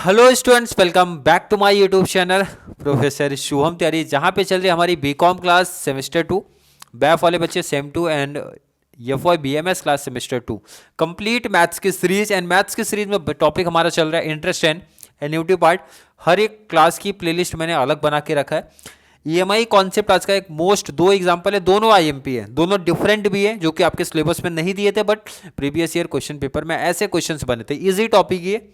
Hello students, welcome back to my YouTube channel professor Shubham Tyari, जहाँ पे चल रही है हमारी बीकॉम क्लास सेमेस्टर 2। बैफ वाले बच्चे sem 2 and F Y B M S class semester 2 complete maths की सीरीज। एंड मैथ्स की सीरीज में टॉपिक हमारा चल रहा है इंटरेस्ट एंड एन्युटी पार्ट। हर एक क्लास की प्लेलिस्ट मैंने अलग बना के रखा है। ईएमआई कॉन्सेप्ट आज का एक मोस्ट दो एग्जांपल है, दोनों आईएमपी है, दोनों डिफरेंट भी है, जो कि आपके सिलेबस में नहीं दिए थे but previous year question paper में ऐसे क्वेश्चंस बने थे। इजी टॉपिक ये।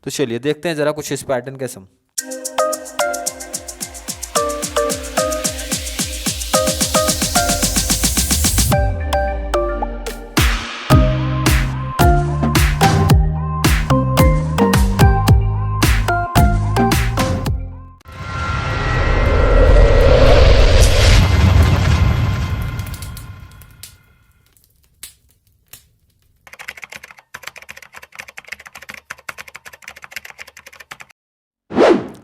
तो चलिए देखते हैं जरा कुछ इस पैटर्न के सम।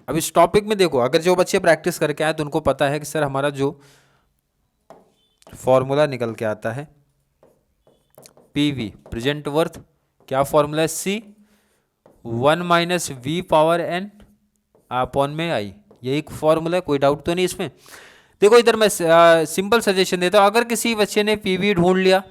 अब इस टॉपिक में देखो, अगर जो बच्चे प्रैक्टिस करके आए तो उनको पता है कि सर हमारा जो फॉर्मूला निकल के आता है पीवी प्रेजेंट वर्थ, क्या फॉर्मूला है? C 1 minus V power N upon में आई। यही फॉर्मूला है, कोई डाउट तो नहीं इसमें। देखो इधर मैं सिंपल सजेशन देता हूं, अगर किसी बच्चे ने पीवी ढूंढ लिया,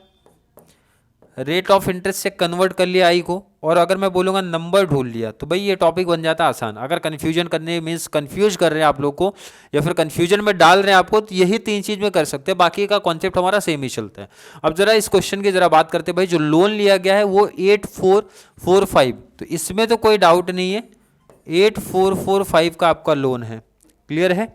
रेट ऑफ इंटरेस्ट से कन्वर्ट कर लिया आई को, और अगर मैं बोलूँगा नंबर ढूंढ लिया, तो भाई ये टॉपिक बन जाता है आसान। अगर कन्फ्यूजन करने मीन्स कन्फ्यूज कर रहे हैं आप लोग को, या फिर कन्फ्यूजन में डाल रहे हैं आपको, तो यही तीन चीज़ में कर सकते हैं, बाकी का कॉन्सेप्ट हमारा सेम ही चलता है। अब जरा इस क्वेश्चन की जरा बात करते हैं। भाई जो लोन लिया गया है वो 8445, तो इसमें तो कोई डाउट नहीं है, 8445 का आपका लोन है। क्लियर है?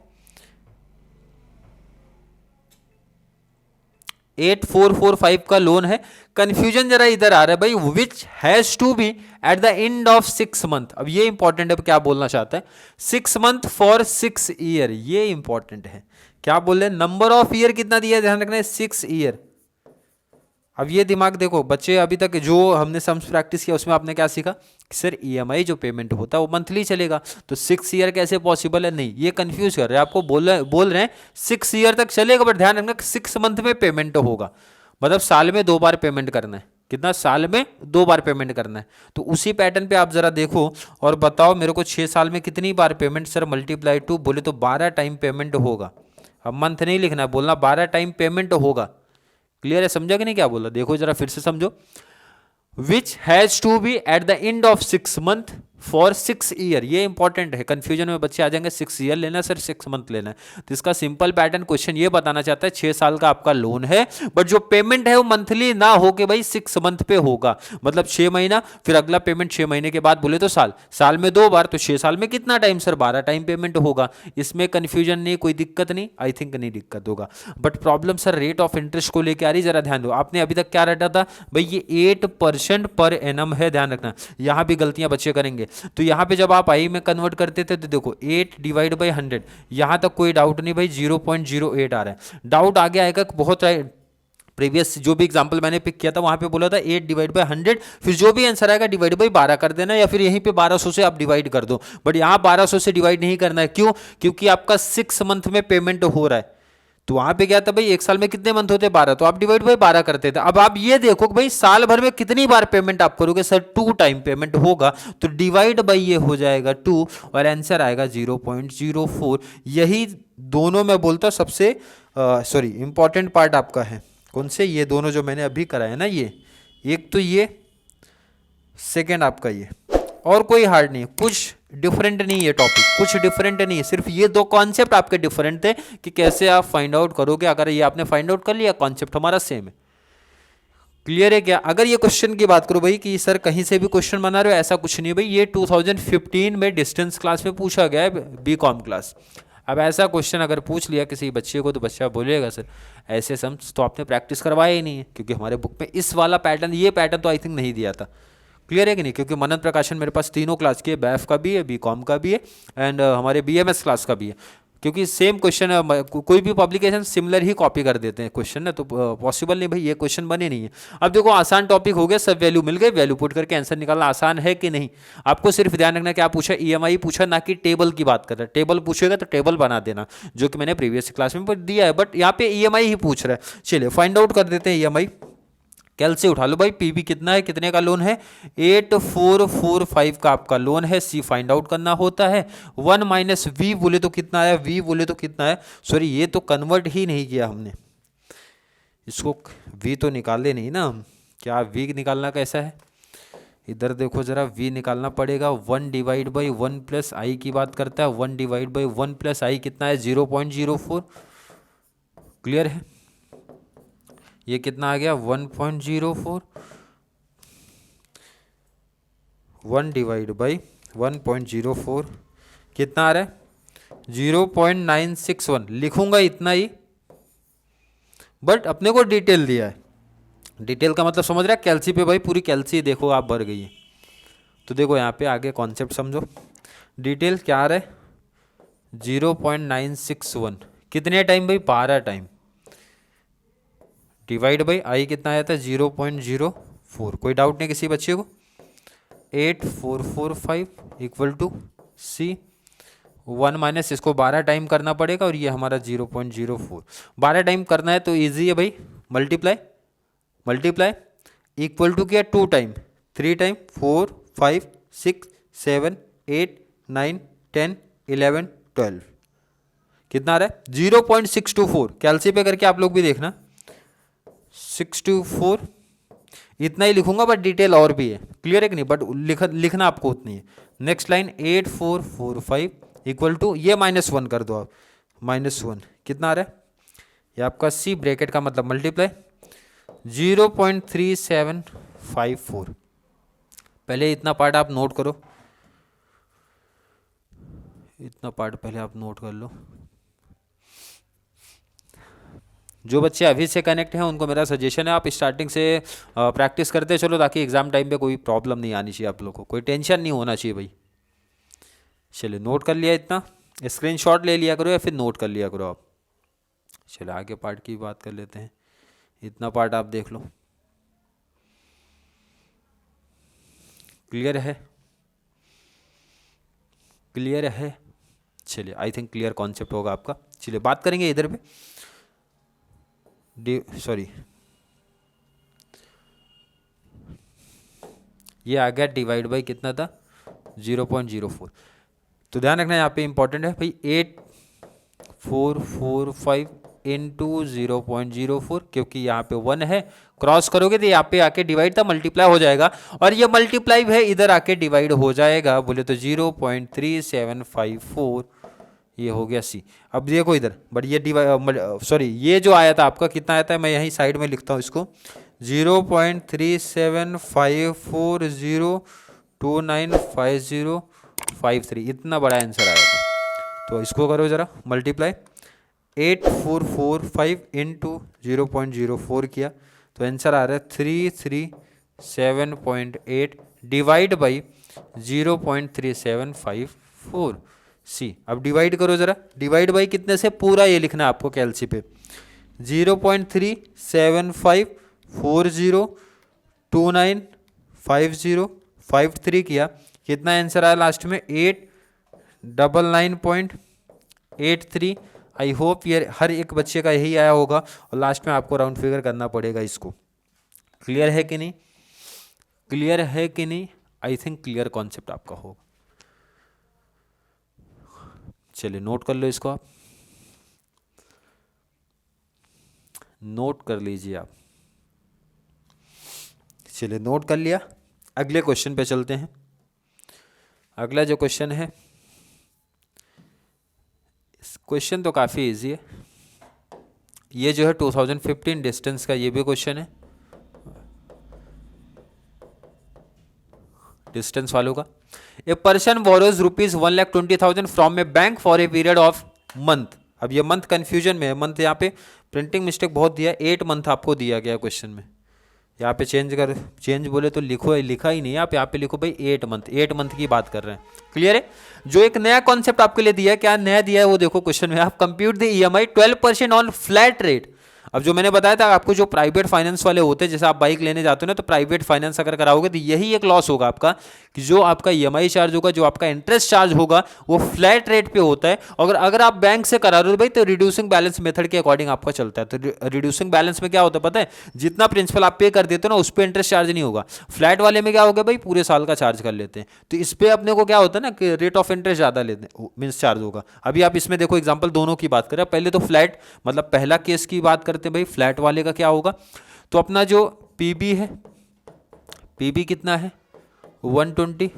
8445 का लोन है। कंफ्यूजन जरा इधर आ रहा है भाई, which has to be at the end of 6 month. अब ये इंपॉर्टेंट है, क्या बोलना चाहता है? 6 मंथ फॉर 6 ईयर, ये इंपॉर्टेंट है। क्या बोल रहे हैं? नंबर ऑफ ईयर कितना दिया है, ध्यान रखना है, 6 ईयर। अब ये दिमाग देखो बच्चे, अभी तक जो हमने सम्स प्रैक्टिस किया उसमें आपने क्या सीखा कि सर ईएमआई जो पेमेंट होता है वो मंथली चलेगा, तो 6 ईयर कैसे पॉसिबल है? नहीं, ये कंफ्यूज कर रहे हैं आपको। बोल रहे हैं 6 ईयर तक चलेगा, बट ध्यान रखना 6 मंथ में पेमेंट होगा, मतलब साल में 2 बार पेमेंट करना है। कितना? साल में 2 बार पेमेंट करना है। तो उसी पैटर्न पे आप जरा देखो और बताओ मेरे को 6 साल में कितनी बार पेमेंट? सर मल्टीप्लाई टू, बोले तो 12 टाइम पेमेंट होगा। अब मंथ नहीं लिखना है, बोलना 12 टाइम पेमेंट होगा। क्लियर है? समझा कि नहीं क्या बोला? देखो जरा फिर से समझो। Which has to be at the end of 6 month for 6 year, ये इंपॉर्टेंट है। कंफ्यूजन में बच्चे आ जाएंगे 6 ईयर लेना है सर 6 मंथ लेना है, तो इसका सिंपल पैटर्न क्वेश्चन ये बताना चाहता है 6 साल का आपका लोन है, बट जो पेमेंट है वो मंथली ना हो के भाई 6 मंथ पे होगा, मतलब 6 महीना, फिर अगला पेमेंट 6 महीने के बाद, बोले तो साल में 2 बार, तो 6 साल में कितना टाइम? सर 12 टाइम पेमेंट होगा। इसमें कंफ्यूजन नहीं, कोई दिक्कत नहीं, आई थिंक नहीं दिक्कत होगा। But problem sir rate of interest को लेकर आ रही, जरा ध्यान दो। आपने अभी तक क्या रटा था भाई? ये 8% पर एनम है, ध्यान रखना। यहां भी गलतियां बच्चे करेंगे, तो यहां पे जब आप आई में कन्वर्ट करते थे तो देखो 8 डिवाइड बाई 100, यहां तक कोई डाउट नहीं भाई, 0.08 आ रहा है। डाउट आगे आएगा बहुत प्रीवियस जो भी एग्जांपल मैंने पिक किया था वहां पे बोला था 8 डिवाइड बाई 100, फिर जो भी आंसर आएगा डिवाइड बाई 12 कर देना, या फिर यहीं पे 1200 से आप डिवाइड कर दो। बट यहां 1200 से डिवाइड नहीं करना है, क्यों? क्योंकि आपका 6 मंथ में पेमेंट हो रहा है। तो वहां पे क्या था भाई, एक साल में कितने मंथ होते? 12, तो आप डिवाइड बाई 12 करते थे। अब आप ये देखो भाई साल भर में कितनी बार पेमेंट आप करोगे? सर 2 टाइम पेमेंट होगा, तो डिवाइड बाई ये हो जाएगा 2 और आंसर आएगा 0.04। यही दोनों में बोलता सबसे सॉरी इंपॉर्टेंट पार्ट आपका है। कौन से? ये दोनों जो मैंने अभी कराया ना, ये एक तो ये, सेकेंड आपका ये, और कोई हार्ड नहीं है, कुछ डिफरेंट नहीं है टॉपिक, कुछ डिफरेंट नहीं है, सिर्फ ये 2 कॉन्सेप्ट आपके डिफरेंट थे कि कैसे आप फाइंड आउट करोगे। अगर ये आपने फाइंड आउट कर लिया, कॉन्सेप्ट हमारा सेम है। क्लियर है क्या? अगर ये क्वेश्चन की बात करो भाई कि सर कहीं से भी क्वेश्चन बना रहे हो, ऐसा कुछ नहीं है भाई, ये 2015 में डिस्टेंस क्लास में पूछा गया है, बीकॉम क्लास। अब ऐसा क्वेश्चन अगर पूछ लिया किसी बच्चे को, तो बच्चा बोलेगा सर ऐसे सम्स तो आपने प्रैक्टिस करवाया ही नहीं है, क्योंकि हमारे बुक में इस वाला पैटर्न, ये पैटर्न तो आई थिंक नहीं दिया था। क्लियर है कि नहीं? क्योंकि मनन प्रकाशन मेरे पास तीनों क्लास के, बैफ का भी है, बीकॉम का भी है, एंड हमारे बीएमएस क्लास का भी है। क्योंकि सेम क्वेश्चन, कोई भी पब्लिकेशन सिमिलर ही कॉपी कर देते हैं क्वेश्चन ना, तो पॉसिबल नहीं भाई, ये क्वेश्चन बने नहीं है। अब देखो आसान टॉपिक हो गया, सब वैल्यू मिल गए, वैल्यू पुट करके आंसर निकालना आसान है कि नहीं? आपको सिर्फ ध्यान रखना क्या पूछा? ईएमआई पूछा, ना कि टेबल की बात कर रहा है। टेबल पूछेगा तो टेबल बना देना, जो कि मैंने प्रीवियस क्लास में दिया है, बट यहाँ पे ईएमआई ही पूछ रहा है। चलिए फाइंड आउट कर देते हैं ईएमआई। कैलसी उठा लो भाई, पीबी कितना है, कितने का लोन है, 8445 का आपका लोन है। सी फाइंड आउट करना होता है। 1 माइनस वी बोले तो कितना आया, वी बोले तो कितना है, सॉरी ये तो कन्वर्ट ही नहीं किया हमने इसको, वी तो निकाले नहीं ना हम। क्या वी निकालना कैसा है, इधर देखो जरा, वी निकालना पड़ेगा। 1 डिवाइड बाई 1 प्लस आई की बात करता है। 1 डिवाइड बाई 1 प्लस आई कितना है, 0.04। क्लियर है, ये कितना आ गया 1.04। 1 डिवाइड बाई 1.04 कितना आ रहा है, 0.961। लिखूंगा इतना ही, बट अपने को डिटेल दिया है। डिटेल का मतलब समझ रहा है, कैल्सी पे भाई पूरी कैल्सी देखो आप भर गई है। तो देखो यहाँ पे आगे कॉन्सेप्ट समझो। डिटेल क्या आ रहा है, 0.961 कितने टाइम भाई, 12 टाइम, डिवाइड बाई आई कितना आया था 0.04। कोई डाउट नहीं किसी बच्चे को। 8445 इक्वल टू सी 1 माइनस इसको 12 टाइम करना पड़ेगा और ये हमारा 0.04। 12 टाइम करना है तो इजी है भाई, मल्टीप्लाई मल्टीप्लाई इक्वल टू क्या 2 टाइम, 3 टाइम, 4 5 6 7 8 9 10 11 12 कितना आ रहा है 0.624। कैलसी पे करके आप लोग भी देखना 624 इतना ही लिखूंगा, बट डिटेल और भी है। क्लियर है कि नहीं, बट लिखना आपको उतनी है। नेक्स्ट लाइन 8445 इक्वल टू ये -1 कर दो आप, -1 कितना आ रहा है, ये आपका सी ब्रैकेट का मतलब मल्टीप्लाई 0.3754। पहले इतना पार्ट आप नोट करो, इतना पार्ट पहले आप नोट कर लो। जो बच्चे अभी से कनेक्ट हैं उनको मेरा सजेशन है आप स्टार्टिंग से प्रैक्टिस करते चलो, ताकि एग्जाम टाइम पे कोई प्रॉब्लम नहीं आनी चाहिए, आप लोगों को कोई टेंशन नहीं होना चाहिए भाई। चलिए नोट कर लिया, इतना स्क्रीनशॉट ले लिया करो या फिर नोट कर लिया करो आप। चलो आगे पार्ट की बात कर लेते हैं। इतना पार्ट आप देख लो, क्लियर है, क्लियर है। चलिए आई थिंक क्लियर कॉन्सेप्ट होगा आपका। चलिए बात करेंगे इधर पे, सॉरी ये आ गया डिवाइड बाई कितना था 0.04। तो ध्यान रखना यहाँ पे इंपॉर्टेंट है भाई 8445 इंटू 0.04, क्योंकि यहाँ पे 1 है, क्रॉस करोगे तो यहाँ पे आके डिवाइड था मल्टीप्लाई हो जाएगा, और ये मल्टीप्लाई है इधर आके डिवाइड हो जाएगा, बोले तो 0.3754 ये हो गया सी। अब देखो इधर, बट ये सॉरी ये जो आया था आपका कितना आया था, मैं यहीं साइड में लिखता हूँ इसको 0.3750295053, इतना बड़ा आंसर आया था। तो इसको करो जरा मल्टीप्लाई 8445 इंटू 0.04 किया तो आंसर आ रहा है 337.8 डिवाइड बाई 0.3754 सी। अब डिवाइड करो जरा, डिवाइड बाई कितने से, पूरा ये लिखना है आपको कैलसी पे 0.3750295053 किया, कितना आंसर आया लास्ट में 899.83। आई होप ये हर एक बच्चे का यही आया होगा, और लास्ट में आपको राउंड फिगर करना पड़ेगा इसको। क्लियर है कि नहीं, क्लियर है कि नहीं, आई थिंक क्लियर कॉन्सेप्ट आपका होगा। चलिए नोट कर लो इसको, आप नोट कर लीजिए आप। चलिए नोट कर लिया, अगले क्वेश्चन पे चलते हैं। अगला जो क्वेश्चन है, क्वेश्चन तो काफ़ी इजी है। ये जो है 2015 डिस्टेंस का ये भी क्वेश्चन है, डिस्टेंस वालों का। A person borrows ₹1,20,000 from A bank for a period of month. अब ये मंथ कंफ्यूजन में है, मंथ यहाँ पे प्रिंटिंग मिस्टेक बहुत दिया, 8 मंथ आपको दिया गया क्वेश्चन में। यहाँ पे चेंज बोले तो लिखो, लिखा ही नहीं है आप, यहाँ पे लिखो भाई 8 मंथ की बात कर रहे हैं। क्लियर है। जो एक नया कॉन्सेप्ट आपके लिए दिया है, क्या नया दिया है वो देखो क्वेश्चन में, आप compute the EMI 12% on flat rate. अब जो मैंने बताया था आपको, जो प्राइवेट फाइनेंस वाले होते हैं, जैसे आप बाइक लेने जाते हो ना, तो प्राइवेट फाइनेंस अगर कराओगे तो यही एक लॉस होगा आपका कि जो आपका ईएमआई चार्ज होगा, जो आपका इंटरेस्ट चार्ज होगा, वो फ्लैट रेट पे होता है। अगर आप बैंक से करा रहे हो भाई, तो रिड्यूसिंग बैलेंस मेथड के अकॉर्डिंग आपका चलता है। तो रिड्यूसिंग बैलेंस में क्या होता है पता है, जितना प्रिंसिपल आप पे कर देते हो ना, उस पर इंटरेस्ट चार्ज नहीं होगा। फ्लैट वाले में क्या होगा भाई, पूरे साल का चार्ज कर लेते हैं। तो इस पर अपने को क्या होता है ना कि रेट ऑफ इंटरेस्ट ज़्यादा लेते हैं, मीन्स चार्ज होगा। अभी आप इसमें देखो एग्जाम्पल दोनों की बात करें, पहले तो फ्लैट मतलब पहला केस की बात करते हैं भाई, फ्लैट वाले का क्या होगा। तो अपना जो पीबी है, पीबी कितना है 120,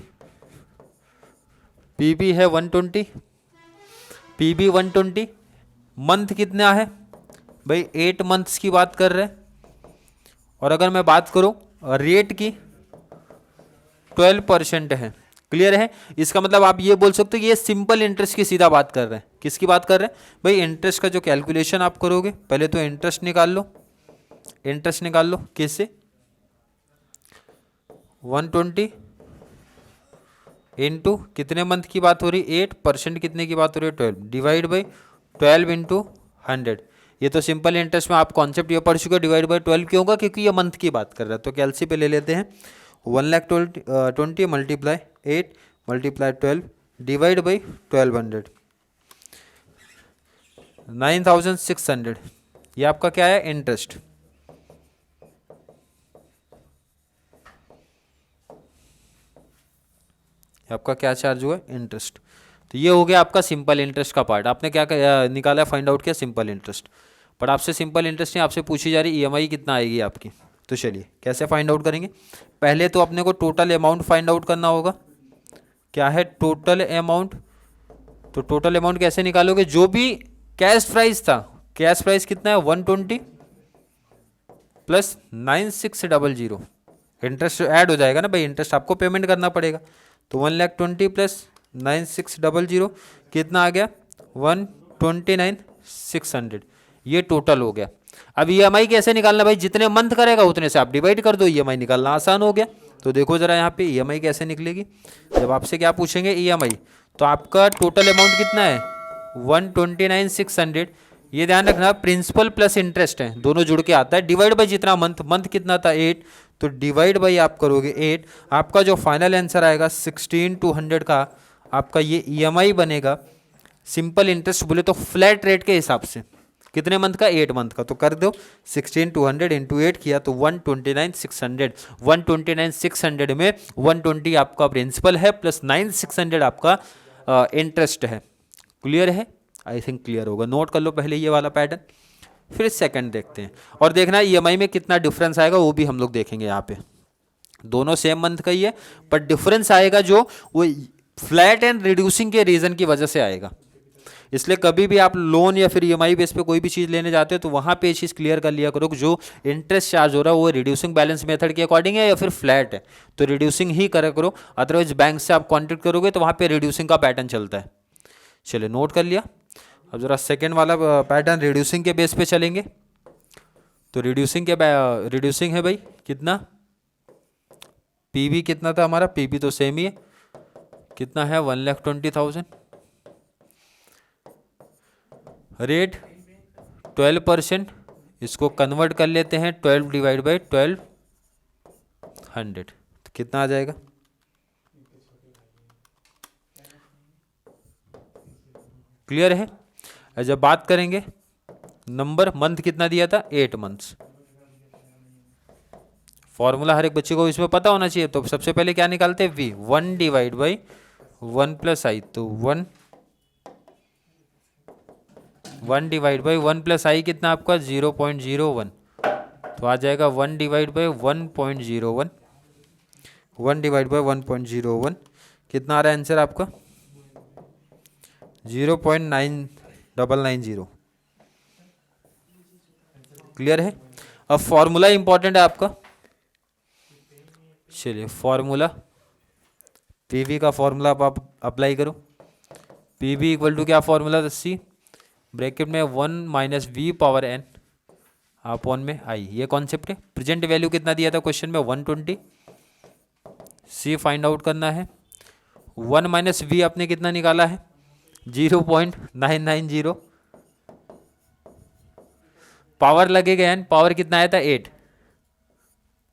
पीबी है 120, पीबी 120, मंथ कितना है भाई 8 मंथ्स की बात कर रहे हैं। और अगर मैं बात करूं रेट की 12% है। क्लियर है, इसका मतलब आप ये बोल सकते हो ये सिंपल इंटरेस्ट की सीधा बात कर रहे हैं। किसकी बात कर रहे हैं भाई, इंटरेस्ट का जो कैलकुलेशन आप करोगे, पहले तो इंटरेस्ट निकाल लो, इंटरेस्ट निकाल लो कैसे 120 इंटू कितने मंथ की बात हो रही, 8% कितने की बात हो रही है 12, डिवाइड बाई 12 इंटू 100। ये तो सिंपल इंटरेस्ट में आप कॉन्सेप्ट ये पढ़ चुके हो, डिवाइड बाई 12 क्यों होगा, क्योंकि ये मंथ की बात कर रहा है। तो कैलसी पे ले लेते हैं 1,20,20 मल्टीप्लाई 8 मल्टीप्लाई 12 डिवाइड बाई 1200, 9,600। ये आपका क्या है इंटरेस्ट। आपका क्या चार्ज हुआ इंटरेस्ट। तो ये हो गया आपका सिंपल इंटरेस्ट का पार्ट। आपने क्या निकाला, फाइंड आउट किया सिंपल इंटरेस्ट। पर आपसे सिंपल इंटरेस्ट नहीं, आपसे पूछी जा रही ईएमआई कितना आएगी आपकी। तो चलिए कैसे फाइंड आउट करेंगे, पहले तो अपने को टोटल अमाउंट फाइंड आउट करना होगा। क्या है टोटल अमाउंट, तो टोटल अमाउंट कैसे निकालोगे, जो भी कैश प्राइस था, कैश प्राइस कितना है 120 प्लस 9600, इंटरेस्ट ऐड हो जाएगा ना भाई, इंटरेस्ट आपको पेमेंट करना पड़ेगा। तो 1,20,000 प्लस 9600 कितना आ गया 129,600, ये टोटल हो गया। अब ईएमआई कैसे निकालना भाई, जितने मंथ करेगा उतने से आप डिवाइड कर दो, ईएमआई निकालना आसान हो गया। तो देखो जरा यहाँ पे ईएमआई कैसे निकलेगी। जब आपसे क्या पूछेंगे ईएमआई, तो आपका टोटल अमाउंट कितना है 129,600। ये ध्यान रखना प्रिंसिपल प्लस इंटरेस्ट है, दोनों जुड़ के आता है, डिवाइड बाई जितना मंथ, मंथ कितना था 8, तो डिवाइड बाई आप करोगे 8, आपका जो फाइनल आंसर आएगा 16,200 का आपका ये ईएमआई बनेगा। सिंपल इंटरेस्ट बोले तो फ्लैट रेट के हिसाब से कितने मंथ का 8 मंथ का, तो कर दो 16,200 इंटू 8 किया तो 129,600, 129,600 में 120 आपका प्रिंसिपल है प्लस 9,600 आपका इंटरेस्ट है। क्लियर है, आई थिंक क्लियर होगा। नोट कर लो पहले ये वाला पैटर्न, फिर सेकंड देखते हैं। और देखना ईएमआई में कितना डिफरेंस आएगा वो भी हम लोग देखेंगे। यहाँ पे दोनों सेम मंथ का ही है, पर डिफरेंस आएगा जो वो फ्लैट एंड रिड्यूसिंग के रीजन की वजह से आएगा। इसलिए कभी भी आप लोन या फिर ईएमआई बेस पे कोई भी चीज़ लेने जाते हो तो वहाँ पे ये चीज़ क्लियर कर लिया करो कि जो इंटरेस्ट चार्ज हो रहा है वो रिड्यूसिंग बैलेंस मेथड के अकॉर्डिंग है या फिर फ्लैट है, तो रिड्यूसिंग ही करा करो। अदरवाइज बैंक से आप कॉन्टेक्ट करोगे तो वहाँ पे रिड्यूसिंग का पैटर्न चलता है। चलिए नोट कर लिया। अब जरा सेकेंड वाला पैटर्न रिड्यूसिंग के बेस पे चलेंगे। तो रिड्यूसिंग है भाई कितना, पीबी कितना था हमारा, पीबी तो सेम ही है, कितना है 1,20,000, रेट 12%, इसको कन्वर्ट कर लेते हैं 12 डिवाइड बाई 1200, तो कितना आ जाएगा, क्लियर है। जब बात करेंगे नंबर, मंथ कितना दिया था 8 मंथ्स, फॉर्मूला हर एक बच्चे को इसमें पता होना चाहिए। तो सबसे पहले क्या निकालते हैं v, 1 डिवाइड बाई 1 प्लस आई, तो 1 डिवाइड बाई 1 प्लस आई कितना आपका 0.01, तो आ जाएगा 1 डिवाइड बाई 1.01, 1 डिवाइड बाई 1.01 कितना आ रहा है आंसर आपका 0.9990। क्लियर है। अब फॉर्मूला इंपॉर्टेंट है आपका, चलिए फॉर्मूला पीवी का फॉर्मूला आप अप्लाई करो। पीवी इक्वल टू क्या फॉर्मूला, सी ब्रैकेट में 1 minus V power N upon में आई, ये कॉन्सेप्ट है। प्रेजेंट वैल्यू कितना दिया था क्वेश्चन में 120, सी फाइंड आउट करना है। 1 माइनस वी आपने कितना निकाला है 0.990, पावर लगेगा एन, पावर कितना आया था 8,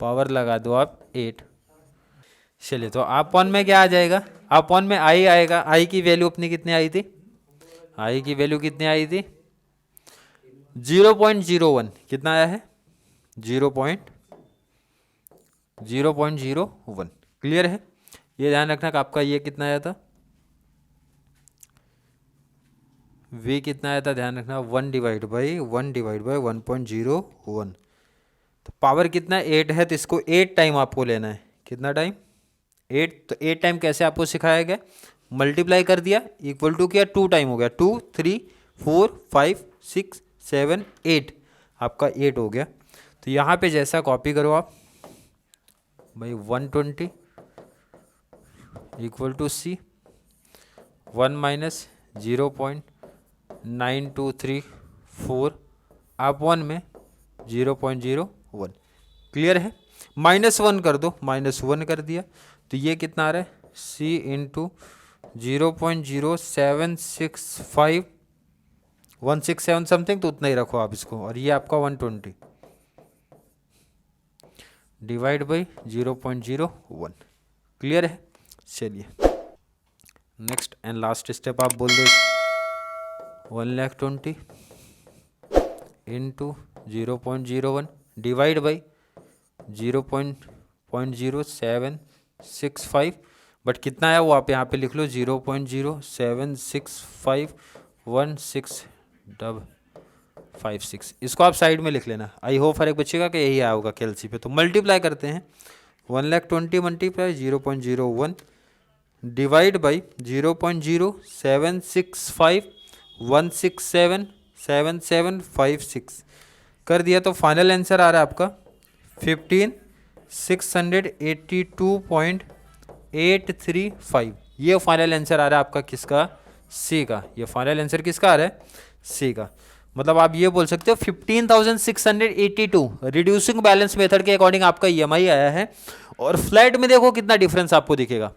पावर लगा दो आप 8, चलिए तो अपॉन में क्या आ जाएगा, अपॉन में आई आएगा। आई की वैल्यू अपनी कितनी आई थी, आई की वैल्यू कितनी आई थी 0.01, कितना आया है 0.01। क्लियर है, ये ध्यान रखना कि आपका ये कितना आया था, v कितना आया था, ध्यान रखना 1/1/1.01। तो पावर कितना 8 है, तो इसको 8 टाइम आपको लेना है। कितना टाइम 8, तो 8 टाइम कैसे आपको सिखाया गया, मल्टीप्लाई कर दिया, इक्वल टू किया, 2 टाइम हो गया, 2 3 4 5 6 7 8, आपका 8 हो गया। तो यहाँ पे जैसा कॉपी करो आप भाई 120 equal to C 1 minus 0.9234 upon में 0.01। क्लियर है, -1 कर दो, -1 कर दिया, तो ये कितना आ रहा है c इंटू 0.0765167 समथिंग, तो उतना ही रखो आप इसको, और ये आपका 120 डिवाइड बाई 0.01। क्लियर है, चलिए नेक्स्ट एंड लास्ट स्टेप आप बोल दो 1,20,000 इंटू 0.01 डिवाइड बाई 0.0765, बट कितना है वो आप यहाँ पे लिख लो 0.076516556। इसको आप साइड में लिख लेना, आई होप हर एक बच्चे का कि यही आया होगा कैलसी पे। तो मल्टीप्लाई करते हैं 1,20,000 मल्टीप्लाई 0.01 डिवाइड बाई 0.07651677756 कर दिया, तो फाइनल आंसर आ रहा है आपका 15,682.835। ये फाइनल आंसर आ रहा है आपका किसका, सी का। ये फाइनल आंसर किसका आ रहा है, सी का। मतलब आप ये बोल सकते हो 15,682 रिड्यूसिंग बैलेंस मेथड के अकॉर्डिंग आपका ईएमआई आया है। और फ्लैट में देखो कितना डिफरेंस आपको दिखेगा,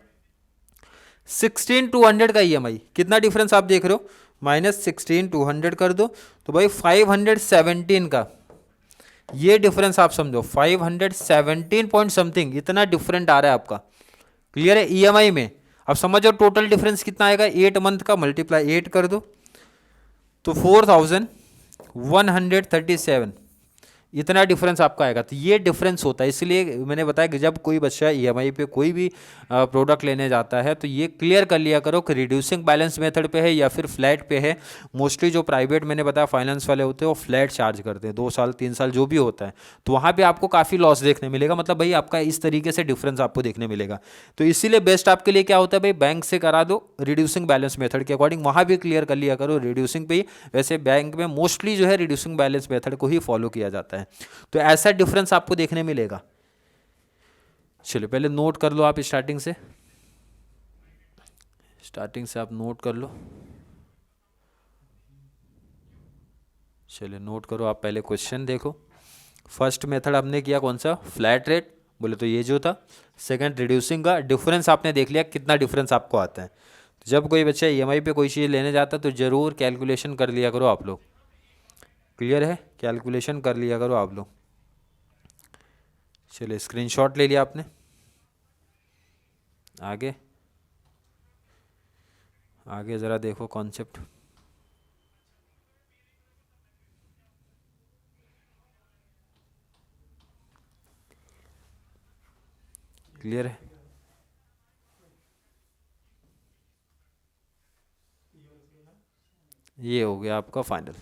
16,200 का ईएमआई, कितना डिफरेंस आप देख रहे हो, -16,200 कर दो तो भाई 517 का ये डिफरेंस आप समझो, 517 पॉइंट समथिंग, इतना डिफरेंट आ रहा है आपका। क्लियर है, ईएमआई में। अब समझो टोटल डिफरेंस कितना आएगा, 8 मंथ का मल्टीप्लाई 8 कर दो तो 4,137, इतना डिफरेंस आपका आएगा। तो ये डिफरेंस होता है, इसलिए मैंने बताया कि जब कोई बच्चा ईएमआई पे कोई भी प्रोडक्ट लेने जाता है तो ये क्लियर कर लिया करो कि रिड्यूसिंग बैलेंस मेथड पे है या फिर फ्लैट पे है। मोस्टली जो प्राइवेट मैंने बताया फाइनेंस वाले होते हैं वो फ्लैट चार्ज करते हैं, 2 साल 3 साल जो भी होता है, तो वहाँ पर आपको काफ़ी लॉस देखने मिलेगा। मतलब भाई आपका इस तरीके से डिफरेंस आपको देखने मिलेगा। तो इसीलिए बेस्ट आपके लिए क्या होता है भाई, बैंक से करा दो रिड्यूसिंग बैलेंस मेथड के अकॉर्डिंग, वहाँ भी क्लियर कर लिया करो रिड्यूसिंग पे ही। वैसे बैंक में मोस्टली जो है रिड्यूसिंग बैलेंस मेथड को ही फॉलो किया जाता है, तो ऐसा डिफरेंस आपको देखने मिलेगा। चलो पहले नोट कर लो आप, स्टार्टिंग से आप नोट कर लो। चलिए नोट करो आप, पहले क्वेश्चन देखो। फर्स्ट मेथड हमने किया कौन सा, फ्लैट रेट, बोले तो ये जो था। सेकंड रिड्यूसिंग का, डिफरेंस आपने देख लिया कितना डिफरेंस आपको आता है। तो जब कोई बच्चा ईएमआई पे कोई चीज़ लेने जाता है तो ज़रूर कैलकुलेशन कर लिया करो आप लोग। क्लियर है, कैलकुलेशन कर लिया करो आप लोग। चलिए स्क्रीनशॉट ले लिया आपने, आगे आगे ज़रा देखो कॉन्सेप्ट। क्लियर है, ये हो गया आपका फाइनल।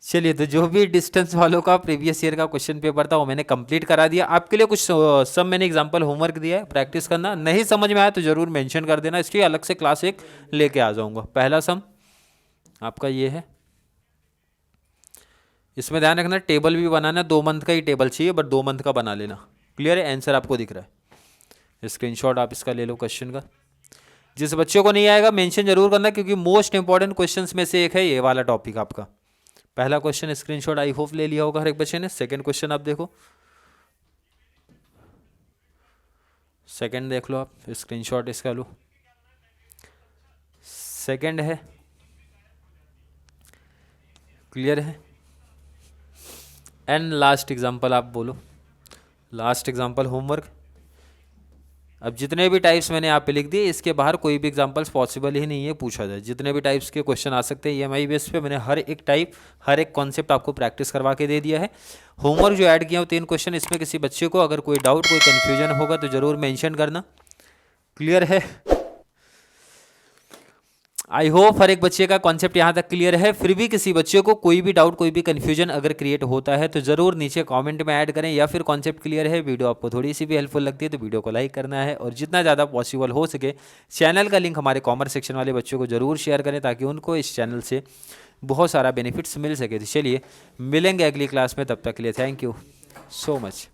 चलिए तो जो भी डिस्टेंस वालों का प्रीवियस ईयर का क्वेश्चन पेपर था वो मैंने कंप्लीट करा दिया। आपके लिए कुछ सब मैंने एग्जांपल होमवर्क दिया है, प्रैक्टिस करना। नहीं समझ में आया तो जरूर मेंशन कर देना, इसकी अलग से क्लास एक लेके आ जाऊंगा। पहला सम आपका ये है, इसमें ध्यान रखना टेबल भी बनाना, 2 मंथ का ही टेबल चाहिए, बट 2 मंथ का बना लेना। क्लियर है, आंसर आपको दिख रहा है, स्क्रीनशॉट आप इसका ले लो क्वेश्चन का। जिस बच्चे को नहीं आएगा मेंशन जरूर करना, क्योंकि मोस्ट इंपॉर्टेंट क्वेश्चंस में से एक है ये वाला टॉपिक आपका। पहला क्वेश्चन स्क्रीनशॉट आई होप ले लिया होगा हर एक बच्चे ने। सेकंड क्वेश्चन आप देखो, सेकंड देख लो आप, स्क्रीनशॉट इसका लो। सेकंड है, क्लियर है, एंड लास्ट एग्जांपल आप बोलो, लास्ट एग्जांपल होमवर्क। अब जितने भी टाइप्स मैंने यहाँ पे लिख दिए, इसके बाहर कोई भी एग्जांपल्स पॉसिबल ही नहीं है पूछा जाए। जितने भी टाइप्स के क्वेश्चन आ सकते हैं ईएमआई बेस पे, मैंने हर एक टाइप, हर एक कॉन्सेप्ट आपको प्रैक्टिस करवा के दे दिया है। होमवर्क जो ऐड किया हो 3 क्वेश्चन, इसमें किसी बच्चे को अगर कोई डाउट, कोई कन्फ्यूजन होगा तो ज़रूर मेंशन करना। क्लियर है? आई होप हर एक बच्चे का कॉन्सेप्ट यहाँ तक क्लियर है। फिर भी किसी बच्चे को कोई भी डाउट, कोई भी कन्फ्यूजन अगर क्रिएट होता है तो ज़रूर नीचे कमेंट में ऐड करें, या फिर कॉन्सेप्ट क्लियर है, वीडियो आपको थोड़ी सी भी हेल्पफुल लगती है तो वीडियो को लाइक करना है, और जितना ज़्यादा पॉसिबल हो सके चैनल का लिंक हमारे कॉमर्स सेक्शन वाले बच्चों को ज़रूर शेयर करें, ताकि उनको इस चैनल से बहुत सारा बेनिफिट्स मिल सके। तो चलिए मिलेंगे अगली क्लास में, तब तक के लिए थैंक यू सो मच।